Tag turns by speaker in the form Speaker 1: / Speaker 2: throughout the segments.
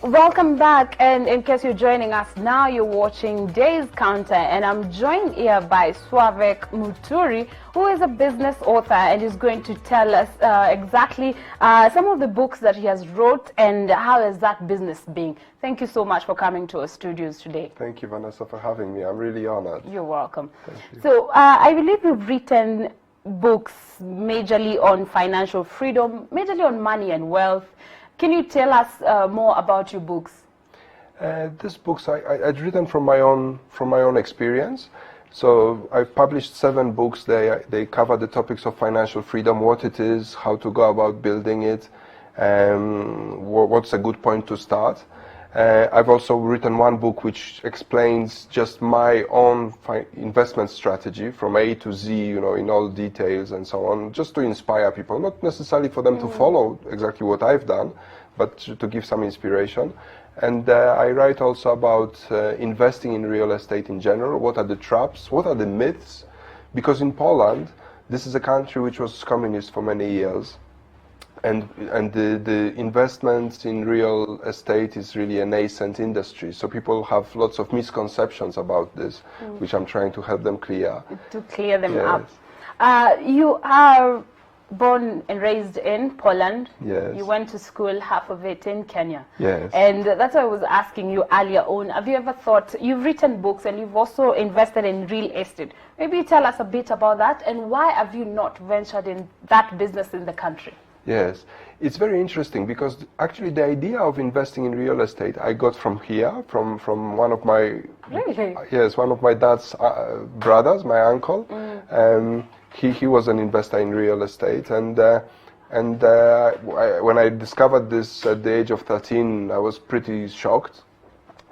Speaker 1: Welcome back, and in case you're joining us now, you're watching Days Counter, and I'm joined here by Sławek Muturi, who is a business author and is going to tell us exactly some of the books that he has wrote and how is that business being. Thank you so much for coming to our studios today.
Speaker 2: Thank you, Vanessa, for having me. I'm really honored.
Speaker 1: You're welcome.
Speaker 2: Thank you.
Speaker 1: So I believe you've written books majorly on financial freedom, majorly on money and wealth. Can you tell us more about your books?
Speaker 2: These books I'd written from my own experience. So I've published 7 books. They cover the topics of financial freedom, what it is, how to go about building it, what's a good point to start. I've also written one book which explains just my own investment strategy from A to Z, you know, in all details and so on, just to inspire people, not necessarily for them to follow exactly what I've done, but to give some inspiration. And I write also about investing in real estate in general. What are the traps? What are the myths? Because in Poland, this is a country which was communist for many years. And the investments in real estate is really a nascent industry. So people have lots of misconceptions about this, which I'm trying to help them clear.
Speaker 1: To clear them up. You are born and raised in Poland.
Speaker 2: Yes.
Speaker 1: You went to school, half of it in Kenya.
Speaker 2: Yes.
Speaker 1: And that's why I was asking you earlier on, have you ever thought, you've written books and you've also invested in real estate. Maybe tell us a bit about that, and why have you not ventured in that business in the country?
Speaker 2: Yes, it's very interesting because actually the idea of investing in real estate I got from here, from one of my one of my dad's brothers, my uncle. He was an investor in real estate, and when I discovered this at the age of 13, I was pretty shocked.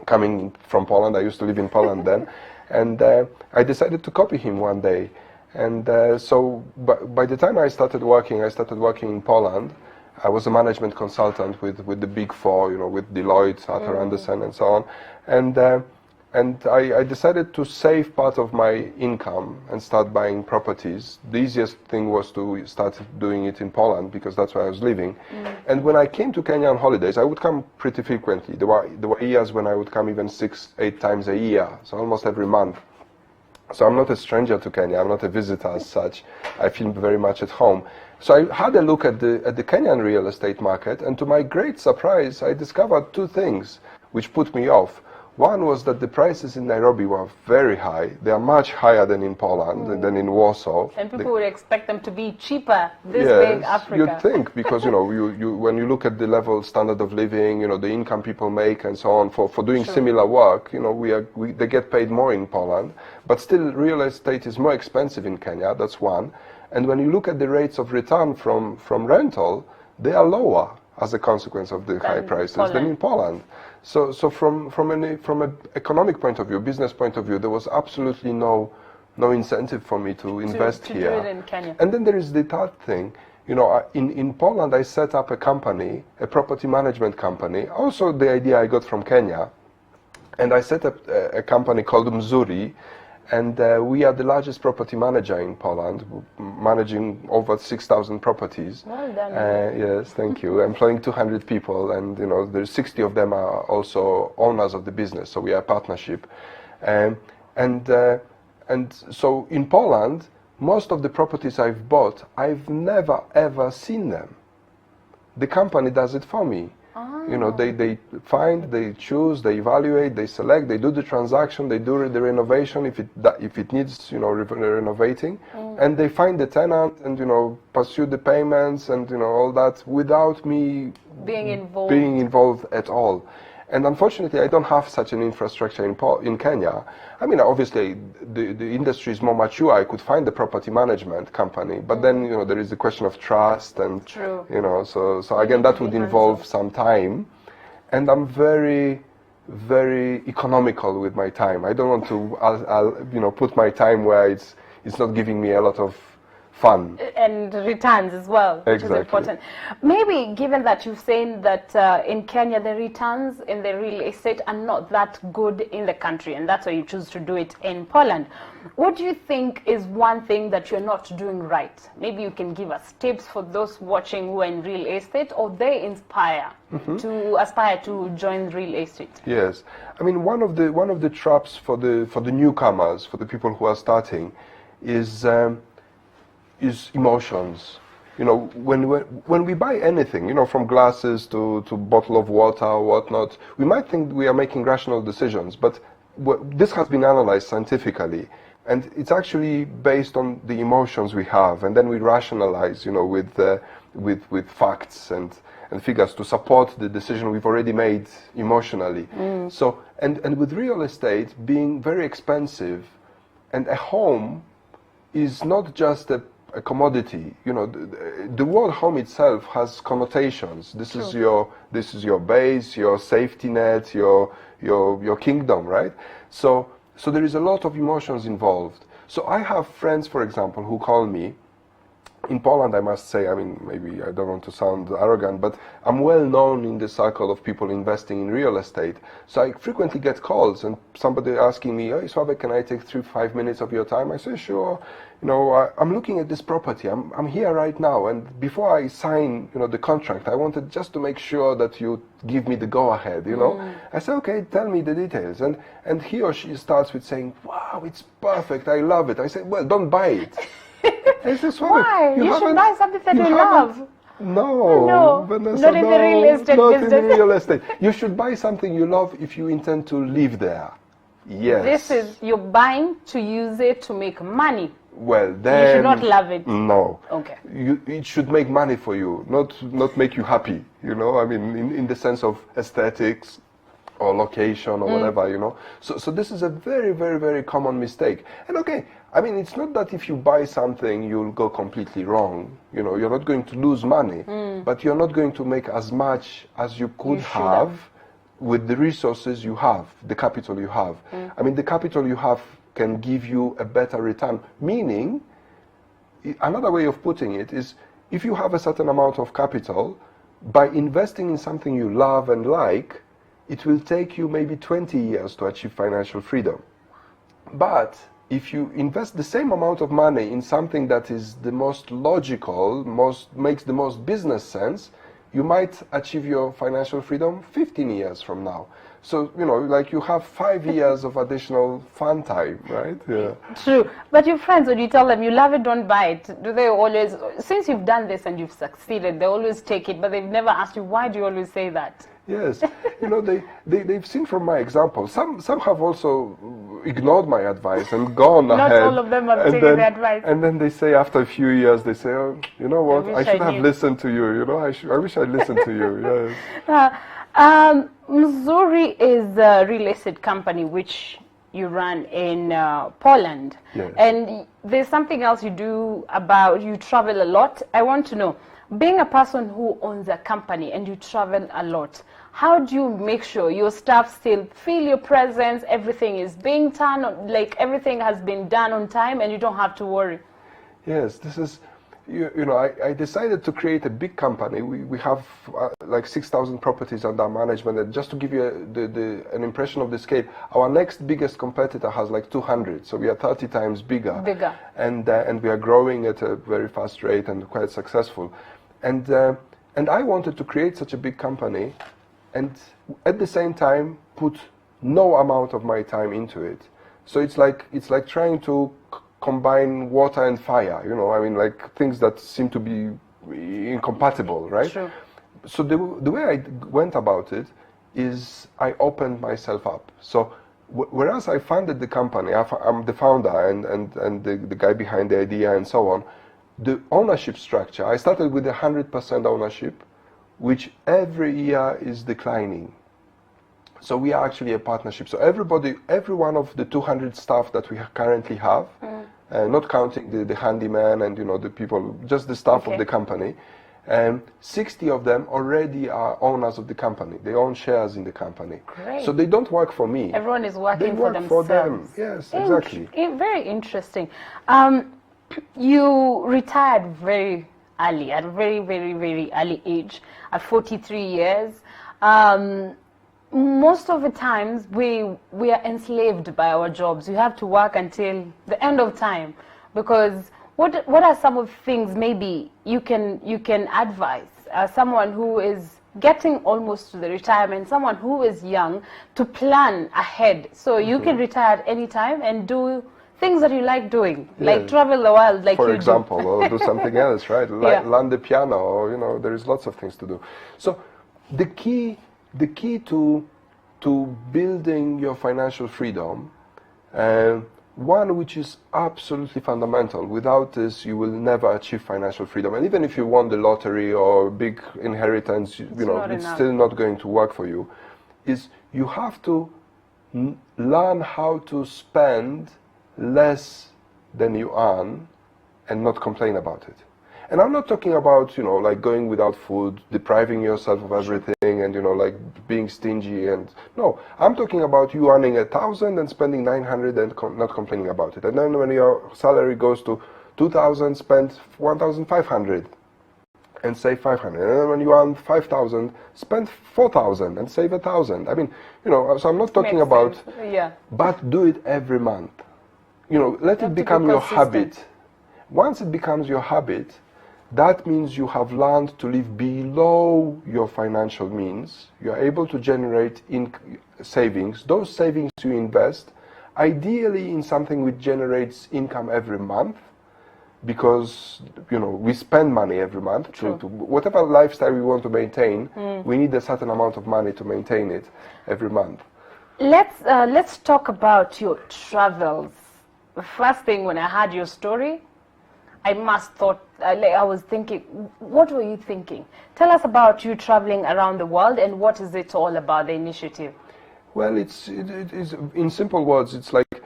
Speaker 2: Coming from Poland, I used to live in Poland then, and I decided to copy him one day. And so by the time I started working in Poland. I was a management consultant with the Big Four, you know, with Deloitte, Arthur Andersen, and so on. And I decided to save part of my income and start buying properties. The easiest thing was to start doing it in Poland because that's where I was living. And when I came to Kenya on holidays, I would come pretty frequently. There were years when I would come even 6-8 times a year, so almost every month. So I'm not a stranger to Kenya, I'm not a visitor as such. I feel very much at home. So I had a look at the Kenyan real estate market, and to my great surprise, I discovered 2 things which put me off. One was that the prices in Nairobi were very high. They are much higher than in Poland, than in Warsaw.
Speaker 1: And people would expect them to be cheaper, this big Africa.
Speaker 2: You'd think, because, you know, when you look at the level standard of living, you know, the income people make and so on, for doing similar work, you know, they get paid more in Poland. But still, real estate is more expensive in Kenya, that's one. And when you look at the rates of return from rental, they are lower as a consequence of the high prices than in Poland. So from an economic point of view, business point of view, there was absolutely no incentive for me to invest here.
Speaker 1: Do it in Kenya.
Speaker 2: And then there is the third thing. You know, in Poland, I set up a company, a property management company. Also, the idea I got from Kenya, and I set up a company called Mzuri. And we are the largest property manager in Poland, managing over 6,000 properties.
Speaker 1: Well done.
Speaker 2: Yes, thank you. Employing 200 people, and you know, there's 60 of them are also owners of the business. So we are a partnership, and so in Poland, most of the properties I've bought, I've never ever seen them. The company does it for me. You know, they find, they choose, they evaluate, they select, they do the transaction, they do the renovation if it needs, you know, renovating, and they find the tenant and, you know, pursue the payments and, you know, all that without me being involved at all. And unfortunately, I don't have such an infrastructure in Kenya. I mean, obviously, the industry is more mature. I could find a property management company, but then, you know, there is the question of trust and, you know, so again, that would involve some time. And I'm very, very economical with my time. I don't want to, you know, put my time where it's not giving me a lot of fun.
Speaker 1: And returns as well, which
Speaker 2: Exactly.
Speaker 1: is important. Maybe given that you've saying that in Kenya the returns in the real estate are not that good in the country, and that's why you choose to do it in Poland. What do you think is one thing that you're not doing right? Maybe you can give us tips for those watching who are in real estate, or they inspire to aspire to join real estate.
Speaker 2: Yes, I mean one of the traps for the newcomers, for the people who are starting, is emotions. You know, when we buy anything, you know, from glasses to bottle of water or whatnot, we might think we are making rational decisions, but this has been analyzed scientifically, and it's actually based on the emotions we have, and then we rationalize, you know, with facts and figures to support the decision we've already made emotionally. So, and with real estate being very expensive, and a home is not just a commodity. You know, the word home itself has connotations. This is your base, your safety net, your kingdom, right? So there is a lot of emotions involved. So I have friends, for example, who call me. In Poland, I must say, I mean, maybe I don't want to sound arrogant, but I'm well known in the circle of people investing in real estate. So I frequently get calls and somebody asking me, "Hey, Sławek, can I take 3-5 minutes of your time?" I say, "Sure. You know, I'm looking at this property. I'm here right now, and before I sign, you know, the contract, I wanted just to make sure that you give me the go-ahead, you know." I say, "Okay, tell me the details." And he or she starts with saying, "Wow, it's perfect. I love it." I say, "Well, don't buy it."
Speaker 1: Why? You should buy something that you love.
Speaker 2: No, Vanessa,
Speaker 1: not in the real estate
Speaker 2: not
Speaker 1: business.
Speaker 2: in real estate. You should buy something you love if you intend to live there. Yes.
Speaker 1: This is, you're buying to use it to make money.
Speaker 2: Well, then...
Speaker 1: You should not love it.
Speaker 2: No.
Speaker 1: Okay.
Speaker 2: It should make money for you, not make you happy, you know? I mean, in the sense of aesthetics or location or whatever, you know? So this is a very, very, very common mistake. And okay, I mean, it's not that if you buy something, you'll go completely wrong. You know, you're not going to lose money, but you're not going to make as much as you could have with the resources you have, the capital you have. I mean, the capital you have can give you a better return. Meaning, another way of putting it is, if you have a certain amount of capital, by investing in something you love and like, it will take you maybe 20 years to achieve financial freedom. But if you invest the same amount of money in something that is the most logical, makes the most business sense, you might achieve your financial freedom 15 years from now. So, you know, like you have 5 years of additional fun time, right? Yeah.
Speaker 1: True. But your friends, when you tell them you love it, don't buy it, do they always, since you've done this and you've succeeded, they always take it, but they've never asked you, why do you always say that?
Speaker 2: Yes, you know, they've seen from my example. Some have also ignored my advice and gone
Speaker 1: Not
Speaker 2: ahead.
Speaker 1: all of them have taken the advice.
Speaker 2: And then they say after a few years, they say, "Oh, you know what? I should have listened to you. You know, I wish I'd listened to you." Yes.
Speaker 1: Mzuri is a real estate company which you run in Poland.
Speaker 2: Yes.
Speaker 1: And there's something else you do about, you travel a lot. I want to know, being a person who owns a company and you travel a lot, how do you make sure your staff still feel your presence, everything is being done, like everything has been done on time and you don't have to worry?
Speaker 2: Yes, this is, you know, I decided to create a big company. We have like 6,000 properties under management. And just to give you an impression of the scale, our next biggest competitor has like 200. So we are 30 times bigger. And we are growing at a very fast rate and quite successful. And I wanted to create such a big company and at the same time put no amount of my time into it. So it's like trying to combine water and fire, you know, I mean, like things that seem to be incompatible, right?
Speaker 1: True.
Speaker 2: So the way I went about it is I opened myself up. So whereas I founded the company, I'm the founder and the guy behind the idea and so on, the ownership structure, I started with 100% ownership, which every year is declining. So we are actually a partnership. So every one of the 200 staff that we currently have, not counting the handyman and, you know, the people, just the staff of the company, 60 of them already are owners of the company. They own shares in the company.
Speaker 1: Great.
Speaker 2: So they don't work for me.
Speaker 1: Everyone is working
Speaker 2: they work
Speaker 1: for themselves.
Speaker 2: for them. Yes, exactly.
Speaker 1: Very interesting. you retired very early, at a very, very, very early age, at 43 years. Most of the times we are enslaved by our jobs. You have to work until the end of time, because what are some of the things maybe you can advise someone who is getting almost to the retirement, someone who is young, to plan ahead so you can retire at any time and do things that you like doing, like travel the world, like
Speaker 2: for
Speaker 1: you
Speaker 2: example,
Speaker 1: do.
Speaker 2: or do something else, right?
Speaker 1: Yeah.
Speaker 2: Learn the piano, or there is lots of things to do. So the key to building your financial freedom, one which is absolutely fundamental. Without this, you will never achieve financial freedom. And even if you won the lottery or big inheritance, it's still not going to work for you. Is you have to learn how to spend less than you earn and not complain about it. And I'm not talking about, like going without food, depriving yourself of everything, and, like being stingy. And no, I'm talking about you earning 1,000 and spending 900 and not complaining about it. And then when your salary goes to 2,000, spend 1,500 and save 500. And then when you earn 5,000, spend 4,000 and save 1,000. I mean, so I'm not talking about, but do it every month. Let it become your habit. Once it becomes your habit, that means you have learned to live below your financial means. You are able to generate savings. Those savings you invest, ideally in something which generates income every month, because we spend money every month to whatever lifestyle we want to maintain. We need a certain amount of money to maintain it every month.
Speaker 1: Let's talk about your travels. The first thing when I heard your story, I was thinking, what were you thinking? Tell us about you traveling around the world, and what is it all about, the initiative?
Speaker 2: Well, it is, in simple words, it's like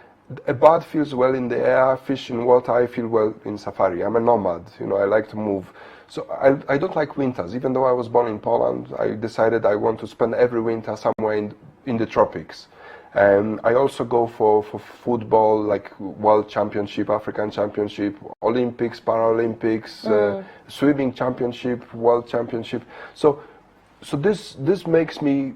Speaker 2: a bird feels well in the air, fish in water, I feel well in safari. I'm a nomad, I like to move. So I don't like winters. Even though I was born in Poland, I decided I want to spend every winter somewhere in the tropics. I also go for football, like World Championship, African Championship, Olympics, Paralympics, Swimming Championship, World Championship. So this makes me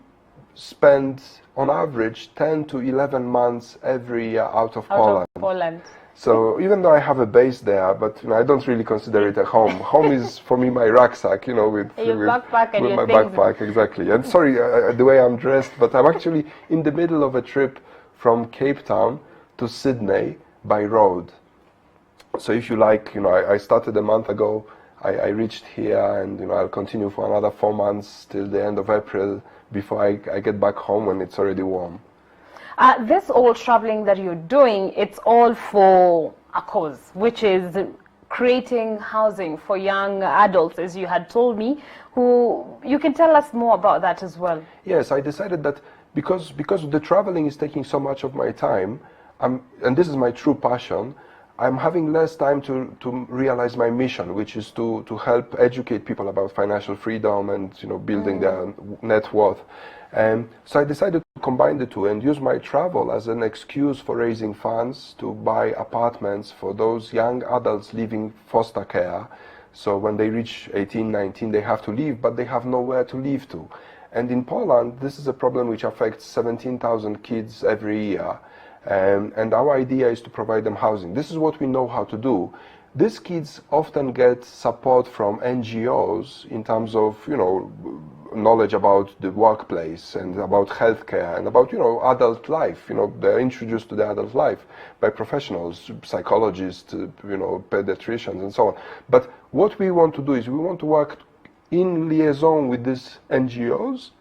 Speaker 2: spend, on average, 10 to 11 months every year out of Poland. So even though I have a base there, but I don't really consider it a home. Home is for me my rucksack, with my backpack, exactly. And sorry, the way I'm dressed, but I'm actually in the middle of a trip from Cape Town to Sydney by road. So if you like, I started a month ago. I reached here, and I'll continue for another 4 months till the end of April before I get back home when it's already warm.
Speaker 1: This all traveling that you're doing, it's all for a cause, which is creating housing for young adults, as you had told me. You can tell us more about that as well.
Speaker 2: Yes, I decided that because the traveling is taking so much of my time, and this is my true passion, I'm having less time to realize my mission, which is to help educate people about financial freedom and building their net worth. So I decided to combine the two and use my travel as an excuse for raising funds to buy apartments for those young adults leaving foster care. So when they reach 18, 19, they have to leave, but they have nowhere to leave to. And in Poland, this is a problem which affects 17,000 kids every year. And our idea is to provide them housing. This is what we know how to do. These kids often get support from NGOs in terms of, knowledge about the workplace and about healthcare and about, adult life. They're introduced to the adult life by professionals, psychologists, pediatricians and so on. But what we want to do is we want to work in liaison with these NGOs,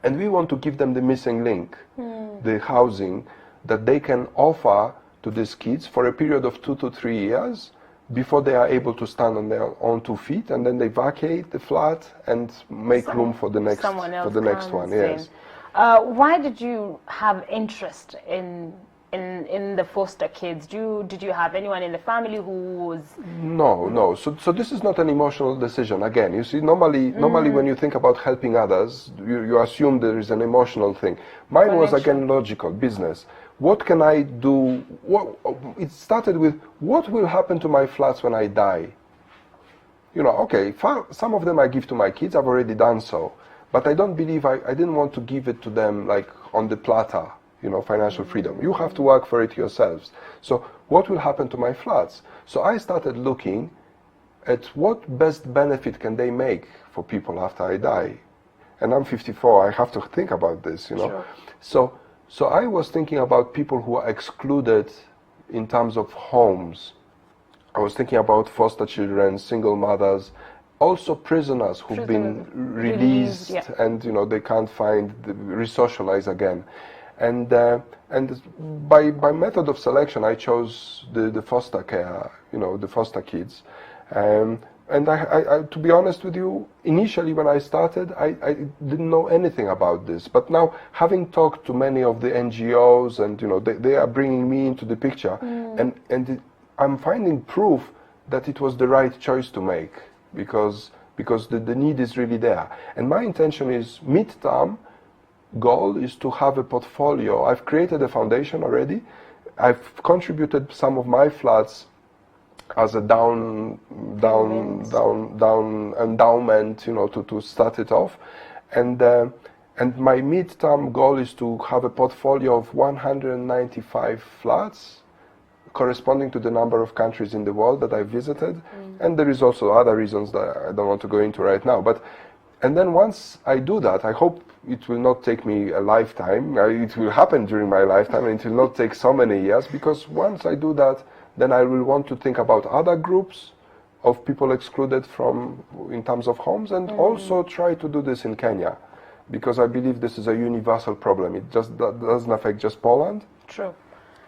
Speaker 2: and we want to give them the missing link, the housing that they can offer to these kids for a period of 2 to 3 years before they are able to stand on their own 2 feet, and then they vacate the flat and make room for the next one. Yes.
Speaker 1: Why did you have interest in the foster kids? Did you have anyone in the family who was...
Speaker 2: No. So this is not an emotional decision. Again, you see, normally when you think about helping others, you assume there is an emotional thing. Mine was, again, logical, business. what can I do? It started with, what will happen to my flats when I die? You know, okay, some of them I give to my kids, I've already done so. But I don't believe, I didn't want to give it to them like on the platter, you know, financial freedom. You have to work for it yourselves. So what will happen to my flats? So I started looking at what best benefit can they make for people after I die. And I'm 54, I have to think about this, you know. Sure. So I was thinking about people who are excluded in terms of homes. I was thinking about foster children, single mothers, also prisoners who've been released, yeah. And you know they can't re-socialize again, and by method of selection I chose the foster care, you know, the foster kids, and I to be honest with you, initially when I started I didn't know anything about this, but now having talked to many of the NGOs and you know they are bringing me into the picture, and I'm finding proof that it was the right choice to make. Because the need is really there. And my intention is, mid-term goal is to have a portfolio. I've created a foundation already. I've contributed some of my flats as a down endowment, you know, to start it off. And my mid-term goal is to have a portfolio of 195 flats, corresponding to the number of countries in the world that I visited, and there is also other reasons that I don't want to go into right now. And then once I do that, I hope it will not take me a lifetime. It will happen during my lifetime, and it will not take so many years, because once I do that, then I will want to think about other groups of people excluded from, in terms of homes, and also try to do this in Kenya, because I believe this is a universal problem. It just doesn't affect just Poland.
Speaker 1: True.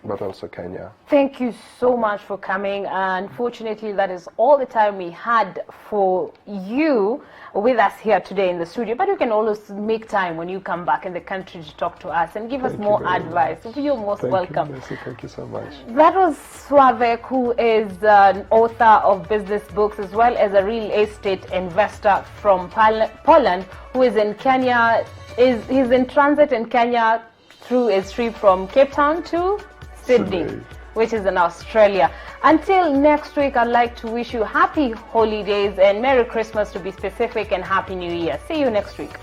Speaker 2: But also Kenya.
Speaker 1: Thank you so much for coming. Unfortunately, that is all the time we had for you with us here today in the studio. But you can always make time when you come back in the country to talk to us and give us more advice. You're most welcome.
Speaker 2: Thank you so much.
Speaker 1: That was Sławek, who is an author of business books as well as a real estate investor from Poland, who is in Kenya. He's in transit in Kenya through his trip from Cape Town to Sydney, which is in Australia. Until next week, I'd like to wish you happy holidays and Merry Christmas to be specific, and Happy New Year. See you next week.